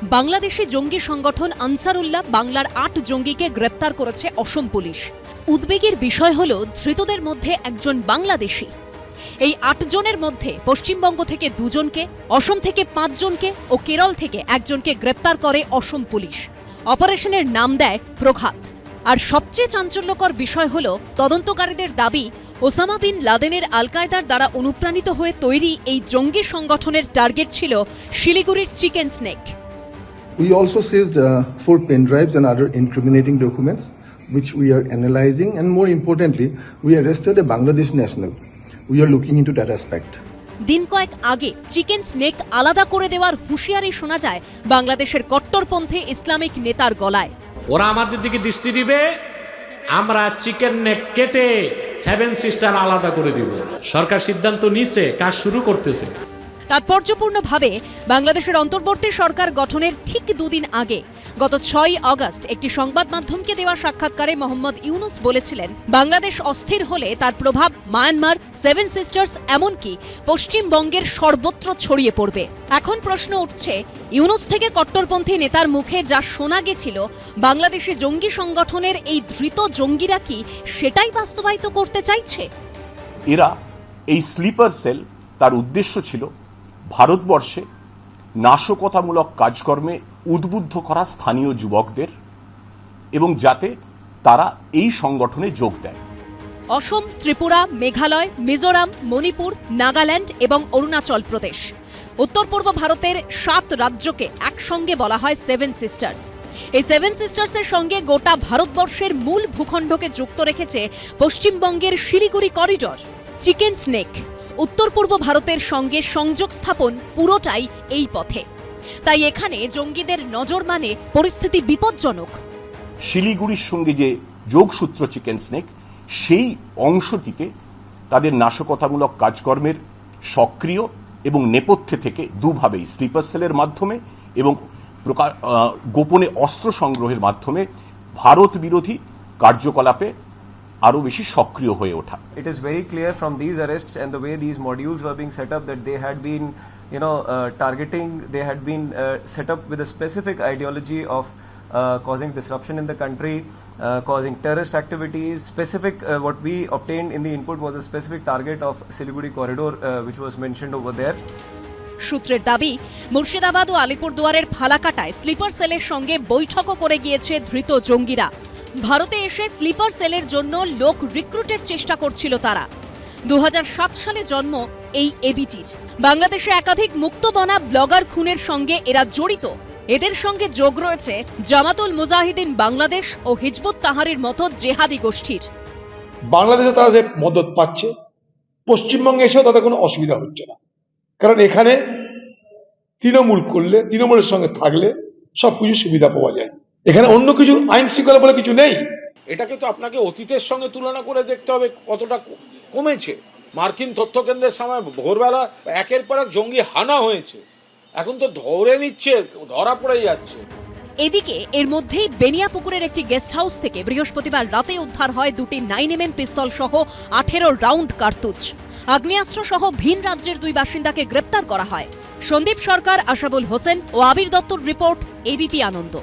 বাংলাদেশি জঙ্গি সংগঠন আনসারুল্লাহ বাংলার ৮ জঙ্গিকে গ্রেপ্তার করেছে অসম পুলিশ। উদ্বেগের বিষয় হল ধৃতদের মধ্যে একজন বাংলাদেশি। এই ৮ জনের মধ্যে পশ্চিমবঙ্গ থেকে ২ জনকে, অসম থেকে ৫ জনকে ও কেরল থেকে একজনকে গ্রেপ্তার করে অসম পুলিশ। অপারেশনের নাম দেয় প্রঘাত। আর সবচেয়ে চাঞ্চল্যকর বিষয় হল তদন্তকারীদের দাবি ওসামা বিন লাদেনের আল কায়দার দ্বারা অনুপ্রাণিত হয়ে তৈরি এই জঙ্গি সংগঠনের টার্গেট ছিল শিলিগুড়ির chicken snake. We also seized 4 pen drives and other incriminating documents, which we are analyzing, and more importantly, we arrested a Bangladesh national. We are looking into that aspect. দিন কয়েক আগে চিকেন স্নেক আলাদা করে দেওয়ার হুঁশিয়ারি শোনা যায় বাংলাদেশের কট্টরপন্থী ইসলামিক নেতার গলায়। ওরা আমাদের দিকে দৃষ্টি দিবে, আমরা চিকেন নেক কেটে 7 সিস্টার আলাদা করে দিব। সরকার সিদ্ধান্ত নিছে, কাজ শুরু করতেছে। তাৎপর্যপূর্ণভাবে বাংলাদেশের অন্তর্বর্তী সরকার গঠনের ঠিক 2 দিন আগে গত 6 আগস্ট একটি সংবাদ মাধ্যমকে দেওয়া সাক্ষাৎকারে মোহাম্মদ ইউনুস বলেছিলেন, বাংলাদেশ অস্থির হলে তার প্রভাব মায়ানমার, 7 সিস্টার্স এমনকি পশ্চিমবঙ্গের সর্বত্র ছড়িয়ে পড়বে। এখন প্রশ্ন উঠছে, ইউনুস থেকে কট্টরপন্থী নেতার মুখে যা শোনা গেছিল বাংলাদেশি জঙ্গি সংগঠনের এই ধৃত জঙ্গিরা কি সেটাই বাস্তবায়িত করতে চাইছে? এরা এই স্লিপার সেল, তার উদ্দেশ্য ছিল ভারতবর্ষে নাশকতামূলক কাজকর্মে উদ্বুদ্ধ করা স্থানীয় যুবকদের এবং যাতে তারা এই সংগঠনে যোগ দেয়। অসম, ত্রিপুরা, মেঘালয়, মিজোরাম, মণিপুর, নাগাল্যান্ড এবং অরুণাচল প্রদেশ, উত্তর পূর্ব ভারতের 7 রাজ্যকে একসঙ্গে বলা হয় 7 সিস্টার্স। এই 7 সিস্টার্সের সঙ্গে গোটা ভারতবর্ষের মূল ভূখণ্ডকে যুক্ত রেখেছে পশ্চিমবঙ্গের শিলিগুড়ি করিডর। চিকেন স্নেক উত্তর পূর্ব ভারতের সঙ্গে সংযোগ স্থাপন পুরোটাই এই পথে। তাই এখানে জঙ্গিদের নজর মানে পরিস্থিতি বিপজ্জনক। শিলিগুড়ির সঙ্গে যে যোগসূত্র চিকেন স্নেক, সেই অংশটিকে তাদের নাশকতামূলক কাজকর্মের সক্রিয় এবং নেপথ্যে থেকে দুভাবেই, স্লিপার সেলের মাধ্যমে এবং গোপনে অস্ত্র সংগ্রহের মাধ্যমে ভারত বিরোধী কার্যকলাপে আরো বেশি সক্রিয় হয়ে ওঠা। It is very clear from these arrests and the way these modules were being set up that they had been, targeting, they had been set up with a specific ideology of causing disruption in the country, causing terrorist activities. Specific, what we obtained in the input was a specific target of Siliguri corridor, which was mentioned over there. সূত্রের দাবি, মুর্শিদাবাদ ও আলিপুরদুয়ারের ফালাকাটায় sleeper সেলের সঙ্গে বৈঠকও করে গিয়েছে ধৃত জঙ্গিরা। ভারতে এসে স্লিপার সেলের জন্য লোক রিক্রুটের চেষ্টা করছিল তারা। 2007 সালে জন্ম এই এবিটির। বাংলাদেশে একাধিক মুক্তবনা ব্লগার খুনের সঙ্গে এরা জড়িত। এদের সঙ্গে যোগ রয়েছে জামাতুল মুজাহিদিন বাংলাদেশ ও হিজবুত তাহরির মতো জেহাদি গোষ্ঠীর। বাংলাদেশে তারা যে মদত পাচ্ছে, পশ্চিমবঙ্গে এসেও তাদের কোনো অসুবিধা হচ্ছে না, কারণ এখানে তৃণমূল করলে, তৃণমূলের সঙ্গে থাকলে সবকিছু সুবিধা পাওয়া যায়। এখানে অন্য কিছু আইন শৃঙ্খলা বলে কিছু নেই। এটাকে তো আপনাকে অতীতের সঙ্গে তুলনা করে দেখতে হবে কতটা কমেছে। মার্কিন তথ্য কেন্দ্রের সময় ভোরবেলা একের পর এক জঙ্গি হানা হয়েছে, এখন তো ধরে নিচ্ছে, ধরা পড়ে যাচ্ছে। এদিকে এর মধ্যেই বেনিয়াপুকুরের একটি গেস্ট হাউস থেকে বৃহস্পতিবার রাতে উদ্ধার হয় 2টি 9mm পিস্তল সহ 18 রাউন্ড কার্তুজ। আগ্নেয়াস্ত্র সহ ভিন রাজ্যের 2 বাসিন্দাকে গ্রেপ্তার করা হয়। সন্দীপ সরকার, আশাবুল হোসেন ও আবির দত্তর রিপোর্ট, এবিপি আনন্দ।